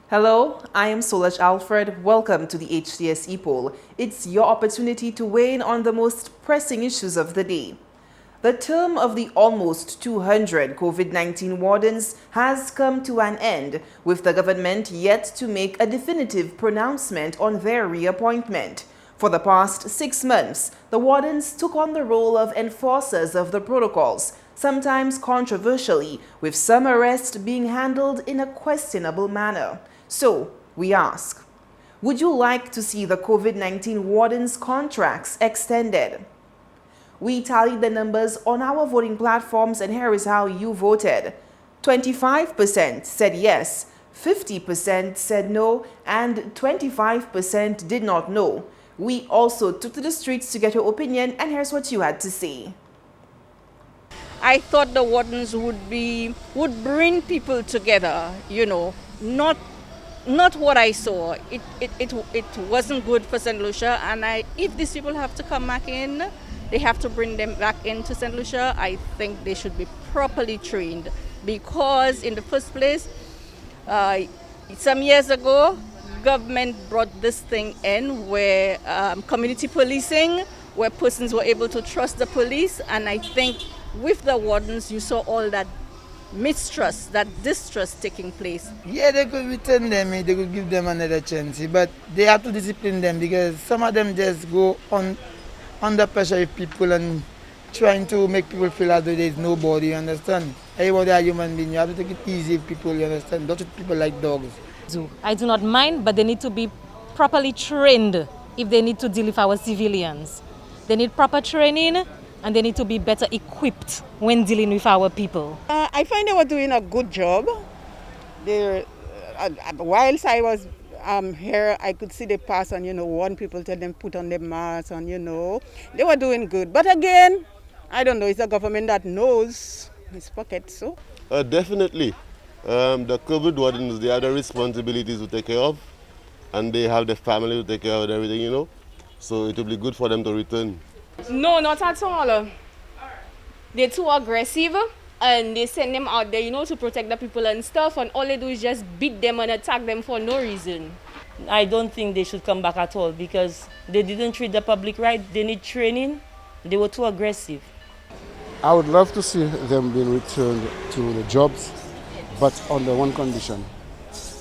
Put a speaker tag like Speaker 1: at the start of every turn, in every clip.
Speaker 1: Hello, I am Solaj Alfred. Welcome to the Hts Epoll. It's your opportunity to weigh in on the most pressing issues of the day. The term of the almost 200 COVID-19 wardens has come to an end, with the government yet to make a definitive pronouncement on their reappointment. For the past 6 months, the wardens took on the role of enforcers of the protocols, sometimes controversially, with some arrests being handled in a questionable manner. So, we ask, would you like to see the COVID-19 wardens' contracts extended? We tallied the numbers on our voting platforms, and here is how you voted. 25% said yes, 50% said no, and 25% did not know. We also took to the streets to get your opinion, and here's what you had to say.
Speaker 2: I thought the wardens would bring people together, not what I saw. It wasn't good for St Lucia, and if these people have to come back in, they have to bring them back into St Lucia. I think they should be properly trained, because in the first place, some years ago, government brought this thing in where community policing, where persons were able to trust the police, and I think with the wardens, you saw all that mistrust, that distrust taking place.
Speaker 3: Yeah, they could return them, they could give them another chance, but they have to discipline them, because some of them just go on under pressure with people and trying to make people feel as though there is nobody, you understand? Everybody are human beings, you have to take it easy with people, you understand? Don't treat people like dogs.
Speaker 4: I do not mind, but they need to be properly trained if they need to deal with our civilians. They need proper training, and they need to be better equipped when dealing with our people.
Speaker 5: I find they were doing a good job. Whilst I was here, I could see the pass and, warn people, tell them put on their masks, and, they were doing good. But again, I don't know, it's the government that knows his pocket, so.
Speaker 6: Definitely. The COVID wardens, they have the responsibilities to take care of, and they have the family to take care of everything, So it will be good for them to return.
Speaker 7: No, not at all. They're too aggressive, and they send them out there, to protect the people and stuff, and all they do is just beat them and attack them for no reason.
Speaker 8: I don't think they should come back at all, because they didn't treat the public right. They need training. They were too aggressive.
Speaker 9: I would love to see them being returned to the jobs, but under one condition,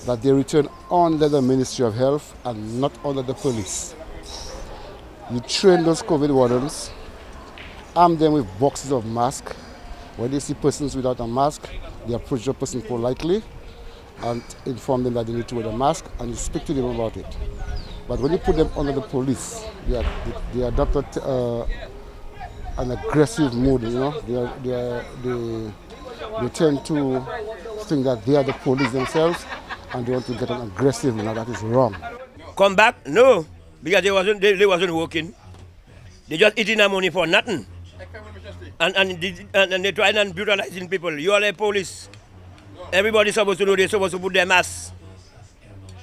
Speaker 9: that they return under the Ministry of Health and not under the police. You train those COVID wardens, arm them with boxes of masks. When they see persons without a mask, they approach the person politely and inform them that they need to wear the mask, and you speak to them about it. But when you put them under the police, they adopted an aggressive mood, They tend to think that they are the police themselves, and they want to get an aggressive. That is wrong.
Speaker 10: Come back? No. Because they wasn't working. They just eating their money for nothing. And they trying and brutalizing people. You are the police. Everybody's supposed to know they're supposed to put their masks.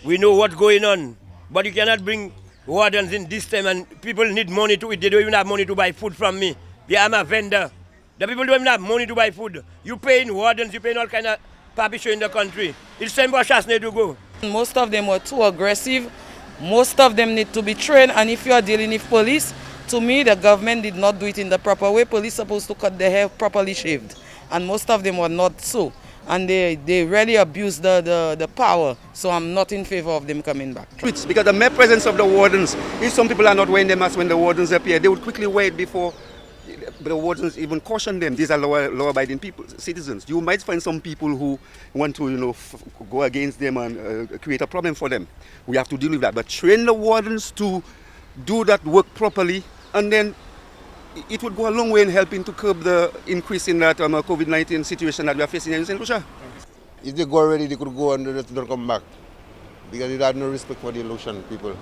Speaker 10: We know what's going on. But you cannot bring wardens in this time, and people need money to eat. They don't even have money to buy food from me. I'm a vendor. The people don't even have money to buy food. You paying wardens, you paying all kind of papi show in the country. It's time for Shasne to go.
Speaker 11: Most of them were too aggressive. Most of them need to be trained, and if you are dealing with police, to me the government did not do it in the proper way. Police supposed to cut their hair properly shaved, and most of them were not so, and they really abused the power, so I'm not in favor of them coming back.
Speaker 12: Because the mere presence of the wardens, if some people are not wearing their masks when the wardens appear, they would quickly wear it before the wardens even caution them. These are law-abiding people, citizens. You might find some people who want to, go against them and create a problem for them. We have to deal with that. But train the wardens to do that work properly, and then it would go a long way in helping to curb the increase in that COVID-19 situation that we are facing in St Lucia.
Speaker 6: If they go already, they could go and they don't come back, because they have no respect for the Lucian people,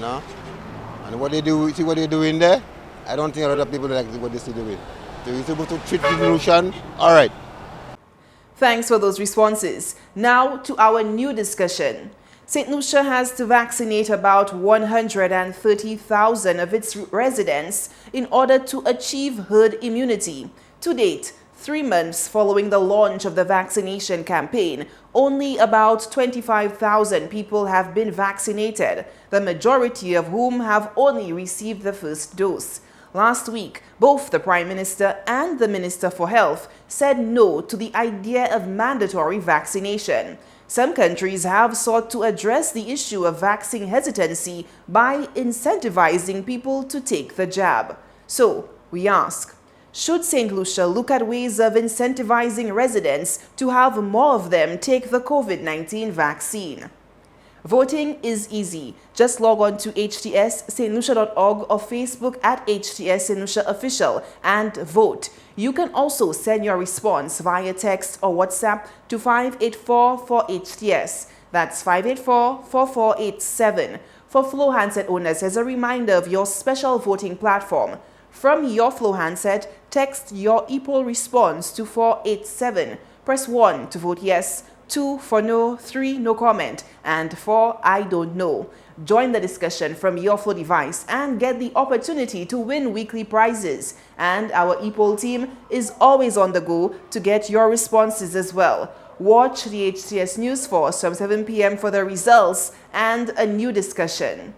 Speaker 6: And what they do, see what they're doing there? I don't think a lot of people like what they're doing. So you're supposed to treat the Lucian, all right.
Speaker 1: Thanks for those responses. Now to our new discussion. St. Lucia has to vaccinate about 130,000 of its residents in order to achieve herd immunity. To date, 3 months following the launch of the vaccination campaign, only about 25,000 people have been vaccinated, the majority of whom have only received the first dose. Last week, both the Prime Minister and the Minister for Health said no to the idea of mandatory vaccination. Some countries have sought to address the issue of vaccine hesitancy by incentivizing people to take the jab. So, we ask, should St. Lucia look at ways of incentivizing residents to have more of them take the COVID-19 vaccine? Voting is easy. Just log on to htstlucia.org or Facebook at HTS St Lucia Official and vote. You can also send your response via text or WhatsApp to 584-4HTS. That's 584-4487. For Flow handset owners, as a reminder of your special voting platform. From your Flow handset, text your Epoll response to 487. Press 1 to vote yes, 2 for no, 3 no comment, and 4 I don't know. Join the discussion from your Flow device and get the opportunity to win weekly prizes. And our Epoll team is always on the go to get your responses as well. Watch the HTS News Force from 7 p.m. for the results and a new discussion.